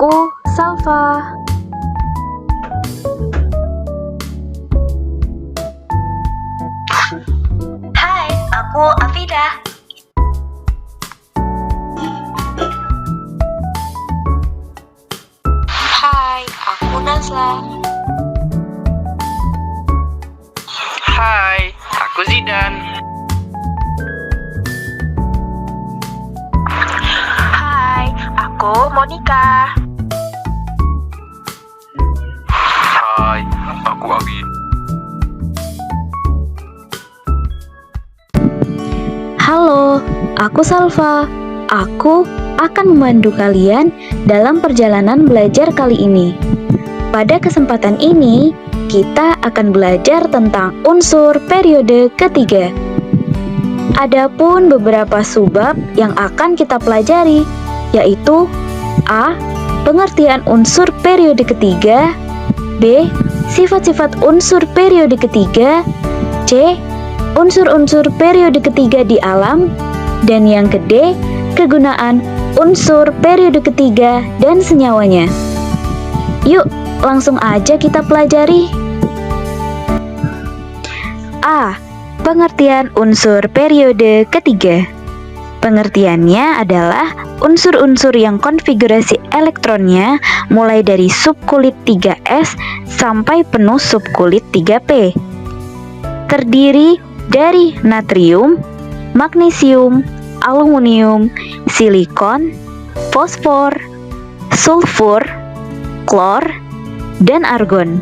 Aku Salva. Hai, aku Afida. Hai, aku Nazla. Hai, aku Zidan. Hai, aku Monica. Hai, aku Abi. Halo, aku Salva. Aku akan membantu kalian dalam perjalanan belajar kali ini. Pada kesempatan ini, kita akan belajar tentang unsur periode ketiga. Adapun beberapa subbab yang akan kita pelajari, yaitu A. Pengertian unsur periode ketiga, B. Sifat-sifat unsur periode ketiga, C. Unsur-unsur periode ketiga di alam, dan yang D. Kegunaan unsur periode ketiga dan senyawanya. Yuk, langsung aja kita pelajari. A. Pengertian unsur periode ketiga. Pengertiannya adalah unsur-unsur yang konfigurasi elektronnya mulai dari subkulit 3s sampai penuh subkulit 3p. Terdiri dari natrium, magnesium, aluminium, silikon, fosfor, sulfur, klor, dan argon.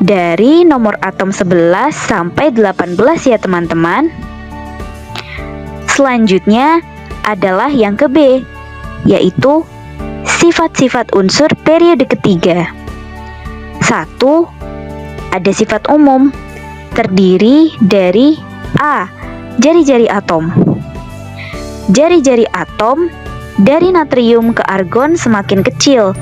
Dari nomor atom 11 sampai 18 ya teman-teman. Selanjutnya adalah yang ke B, yaitu sifat-sifat unsur periode ketiga. 1. Ada sifat umum, terdiri dari A. Jari-jari atom. Jari-jari atom dari natrium ke argon semakin kecil.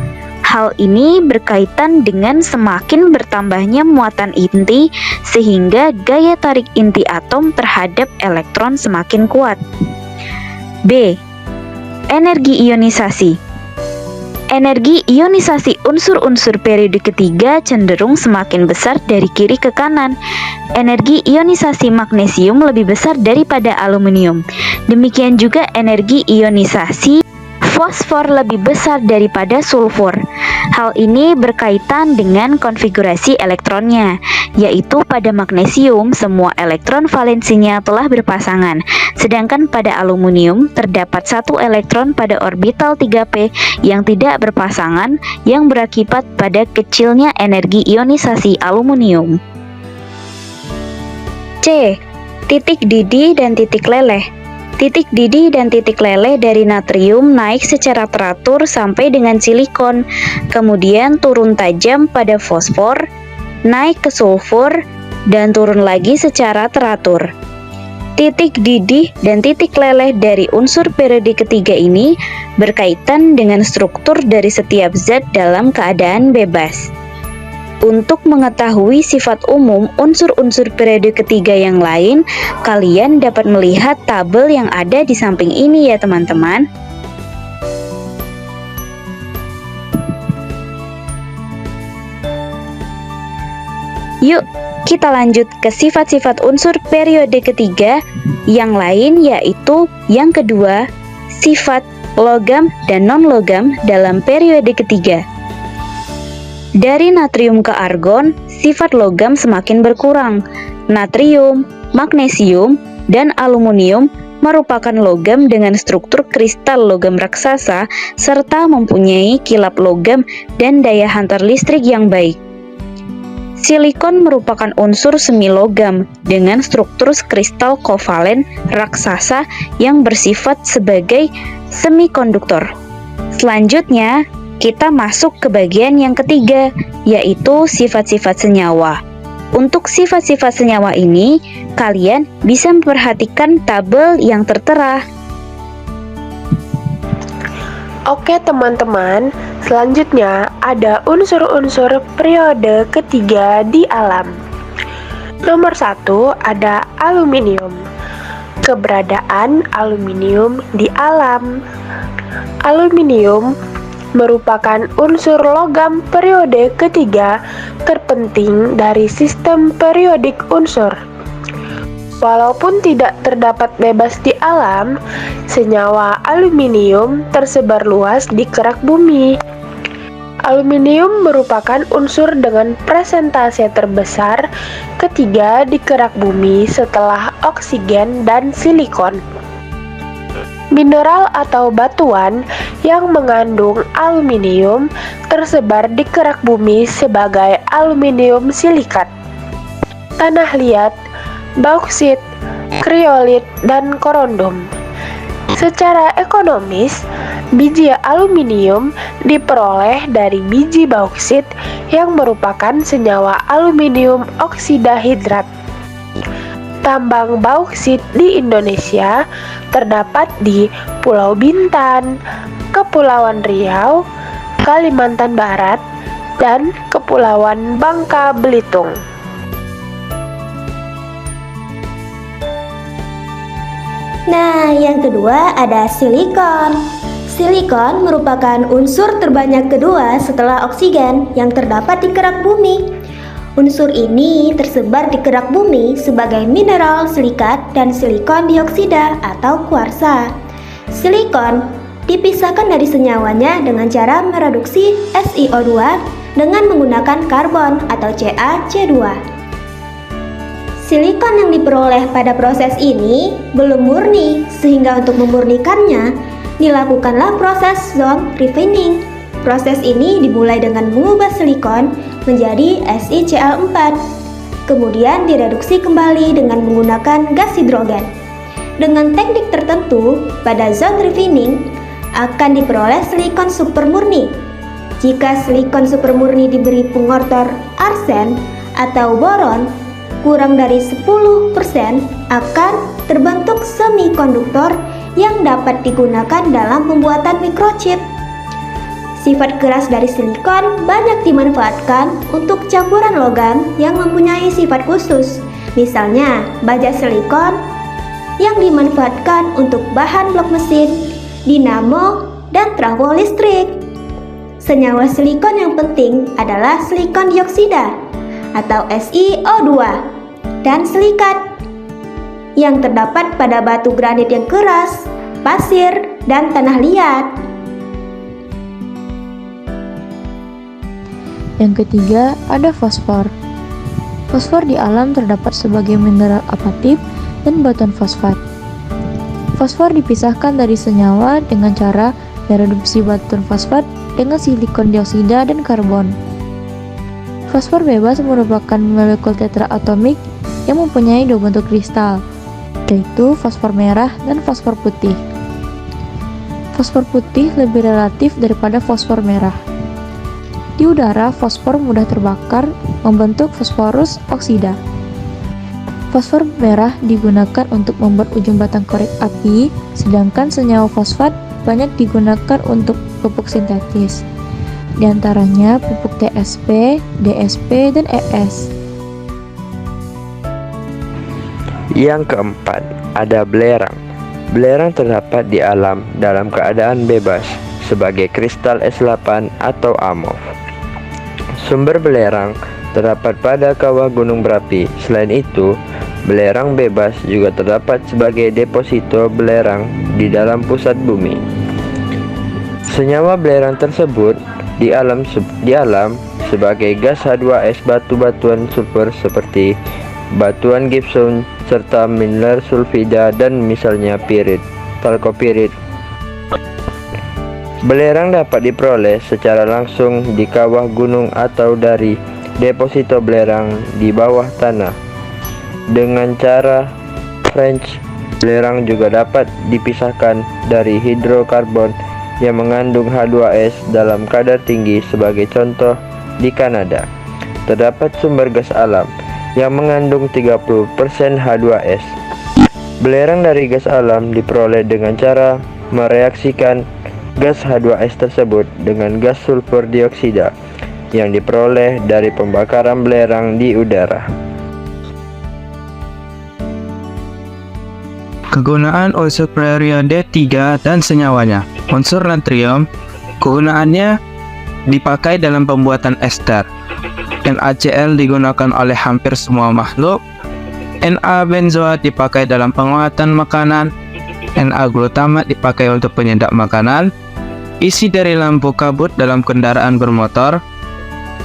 Hal ini berkaitan dengan semakin bertambahnya muatan inti sehingga gaya tarik inti atom terhadap elektron semakin kuat. B. Energi ionisasi. Energi ionisasi unsur-unsur periode ketiga cenderung semakin besar dari kiri ke kanan. Energi ionisasi magnesium lebih besar daripada aluminium. Demikian juga energi ionisasi fosfor lebih besar daripada sulfur. Hal ini berkaitan dengan konfigurasi elektronnya, yaitu pada magnesium semua elektron valensinya telah berpasangan, sedangkan pada aluminium terdapat satu elektron pada orbital 3p yang tidak berpasangan yang berakibat pada kecilnya energi ionisasi aluminium. C. Titik didih dan titik leleh. Titik didih dan titik leleh dari natrium naik secara teratur sampai dengan silikon, kemudian turun tajam pada fosfor, naik ke sulfur, dan turun lagi secara teratur. Titik didih dan titik leleh dari unsur periode ketiga ini berkaitan dengan struktur dari setiap zat dalam keadaan bebas. Untuk mengetahui sifat umum unsur-unsur periode ketiga yang lain, kalian dapat melihat tabel yang ada di samping ini ya teman-teman. Yuk, kita lanjut ke sifat-sifat unsur periode ketiga yang lain, yaitu yang kedua, sifat logam dan non-logam dalam periode ketiga. Dari natrium ke argon, sifat logam semakin berkurang. Natrium, magnesium, dan aluminium merupakan logam dengan struktur kristal logam raksasa serta mempunyai kilap logam dan daya hantar listrik yang baik. Silikon merupakan unsur semi logam dengan struktur kristal kovalen raksasa yang bersifat sebagai semikonduktor. Selanjutnya, kita masuk ke bagian yang ketiga, yaitu sifat-sifat senyawa. Untuk sifat-sifat senyawa ini, kalian bisa memperhatikan tabel yang tertera. Oke teman-teman, selanjutnya ada unsur-unsur periode ketiga di alam. Nomor 1 ada aluminium. Keberadaan aluminium di alam. Aluminium merupakan unsur logam periode ketiga terpenting dari sistem periodik unsur. Walaupun tidak terdapat bebas di alam, senyawa aluminium tersebar luas di kerak bumi. Aluminium merupakan unsur dengan presentase terbesar ketiga di kerak bumi setelah oksigen dan silikon. Mineral atau batuan yang mengandung aluminium tersebar di kerak bumi sebagai aluminium silikat, tanah liat, bauksit, kriolit, dan korondom. Secara ekonomis, biji aluminium diperoleh dari biji bauksit yang merupakan senyawa aluminium oksida hidrat. Tambang bauksit di Indonesia terdapat di Pulau Bintan, Kepulauan Riau, Kalimantan Barat, dan Kepulauan Bangka Belitung. Nah, yang kedua ada silikon. Silikon merupakan unsur terbanyak kedua setelah oksigen yang terdapat di kerak bumi. Unsur ini tersebar di kerak bumi sebagai mineral silikat dan silikon dioksida atau kuarsa. Silikon dipisahkan dari senyawanya dengan cara mereduksi SiO2 dengan menggunakan karbon atau CaC2. Silikon yang diperoleh pada proses ini belum murni, sehingga untuk memurnikannya dilakukanlah proses zone refining. Proses ini dimulai dengan mengubah silikon menjadi SiCl4, kemudian direduksi kembali dengan menggunakan gas hidrogen. Dengan teknik tertentu, pada zone refining akan diperoleh silikon supermurni. Jika silikon supermurni diberi pengortor arsen atau boron kurang dari 10% akan terbentuk semikonduktor yang dapat digunakan dalam pembuatan microchip. Sifat keras dari silikon banyak dimanfaatkan untuk campuran logam yang mempunyai sifat khusus, misalnya baja silikon yang dimanfaatkan untuk bahan blok mesin, dinamo, dan trafo listrik. Senyawa silikon yang penting adalah silikon dioksida atau SiO2 dan silikat yang terdapat pada batu granit yang keras, pasir, dan tanah liat. Yang ketiga ada fosfor. Fosfor di alam terdapat sebagai mineral apatit dan batuan fosfat. Fosfor dipisahkan dari senyawa dengan cara mereduksi batuan fosfat dengan silikon dioksida dan karbon. Fosfor bebas merupakan molekul tetraatomik yang mempunyai dua bentuk kristal, yaitu fosfor merah dan fosfor putih. Fosfor putih lebih relatif daripada fosfor merah. Di udara, fosfor mudah terbakar membentuk fosforus oksida. Fosfor merah digunakan untuk membuat ujung batang korek api, sedangkan senyawa fosfat banyak digunakan untuk pupuk sintetis. Di antaranya pupuk TSP, DSP, dan ES. Yang keempat, ada belerang. Belerang terdapat di alam dalam keadaan bebas sebagai kristal S8 atau amorf. Sumber belerang terdapat pada kawah gunung berapi. Selain itu, belerang bebas juga terdapat sebagai deposito belerang di dalam pusat bumi. Senyawa belerang tersebut di alam sebagai gas H2S batu-batuan sulfur seperti batuan gypsum serta mineral sulfida dan misalnya pirit, talkopirit. Belerang dapat diperoleh secara langsung di kawah gunung atau dari deposito belerang di bawah tanah. Dengan cara French, belerang juga dapat dipisahkan dari hidrokarbon yang mengandung H2S dalam kadar tinggi. Sebagai contoh, di Kanada terdapat sumber gas alam yang mengandung 30% H2S. Belerang dari gas alam diperoleh dengan cara mereaksikan gas H2S tersebut dengan gas sulfur dioksida yang diperoleh dari pembakaran belerang di udara. Kegunaan unsur periode 3 dan senyawanya. Unsur natrium Kegunaannya dipakai dalam pembuatan ester. NaCl digunakan oleh hampir semua makhluk. Na-benzoat dipakai dalam penguatan makanan. Na-glutamat dipakai untuk penyedap makanan. Isi dari lampu kabut dalam kendaraan bermotor.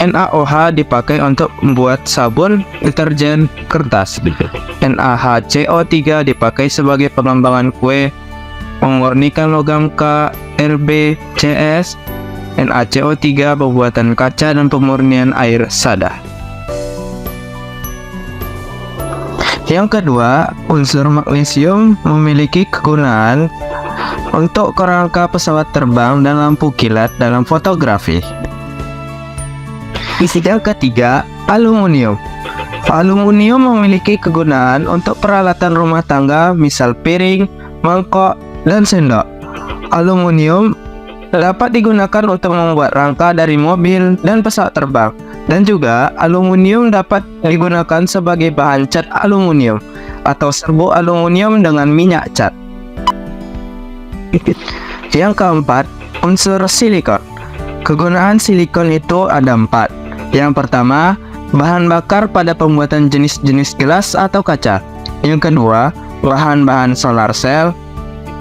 NaOH dipakai untuk membuat sabun, deterjen, kertas. NaHCO3 dipakai sebagai pengembangan kue, memurnikan logam K, Rb, Cs. NaCO3 pembuatan kaca dan pemurnian air sada. Yang kedua, unsur magnesium memiliki kegunaan untuk kerangka pesawat terbang dan lampu kilat dalam fotografi. Yang ketiga, aluminium. Aluminium memiliki kegunaan untuk peralatan rumah tangga, misal piring, mangkok, dan sendok. Aluminium dapat digunakan untuk membuat rangka dari mobil dan pesawat terbang, dan juga aluminium dapat digunakan sebagai bahan cat aluminium atau serbuk aluminium dengan minyak cat. Yang keempat, unsur silikon. Kegunaan silikon itu ada 4. Yang pertama, bahan bakar pada pembuatan jenis-jenis gelas atau kaca. Yang kedua, bahan-bahan solar cell.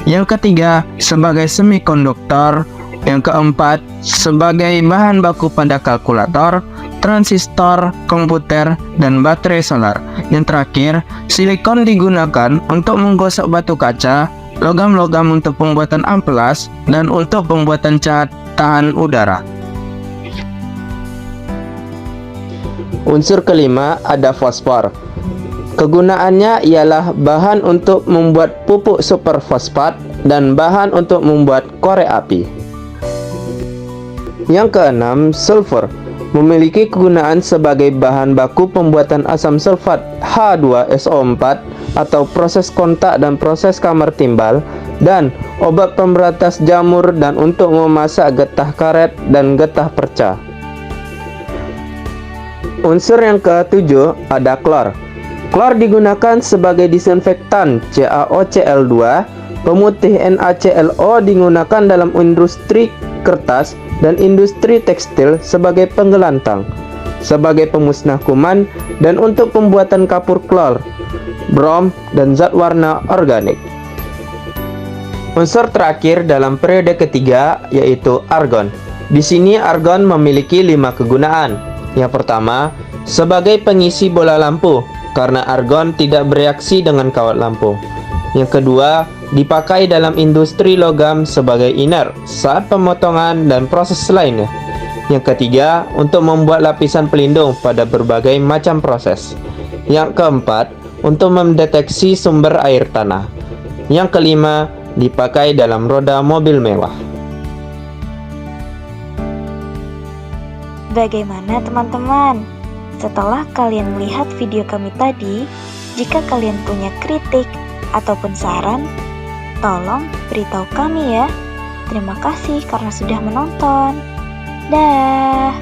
Yang ketiga, sebagai semikonduktor. Yang keempat, sebagai bahan baku pada kalkulator, transistor, komputer, dan baterai solar. Yang terakhir, silikon digunakan untuk menggosok batu kaca, logam-logam untuk pembuatan amplas, dan untuk pembuatan cat tahan udara. Unsur kelima ada fosfor. Kegunaannya ialah bahan untuk membuat pupuk superfosfat dan bahan untuk membuat korek api. Yang keenam, sulfur. Memiliki kegunaan sebagai bahan baku pembuatan asam sulfat H2SO4 atau proses kontak dan proses kamar timbal, dan obat pemberantas jamur dan untuk memasak getah karet dan getah perca. Unsur yang ketujuh ada klor. Klor digunakan sebagai disinfektan CaOCl2, pemutih NaClO digunakan dalam industri kertas dan industri tekstil sebagai penggelantang, sebagai pemusnah kuman, dan untuk pembuatan kapur klor, brom, dan zat warna organik. Unsur terakhir dalam periode ketiga yaitu argon. Di sini argon memiliki 5 kegunaan. Yang pertama, sebagai pengisi bola lampu, karena argon tidak bereaksi dengan kawat lampu. Yang kedua, dipakai dalam industri logam sebagai iner saat pemotongan dan proses lainnya. Yang ketiga, untuk membuat lapisan pelindung pada berbagai macam proses. Yang keempat, untuk mendeteksi sumber air tanah. Yang kelima, dipakai dalam roda mobil mewah. Bagaimana teman-teman? Setelah kalian melihat video kami tadi, jika kalian punya kritik ataupun saran, tolong beritahu kami ya. Terima kasih karena sudah menonton. Dah.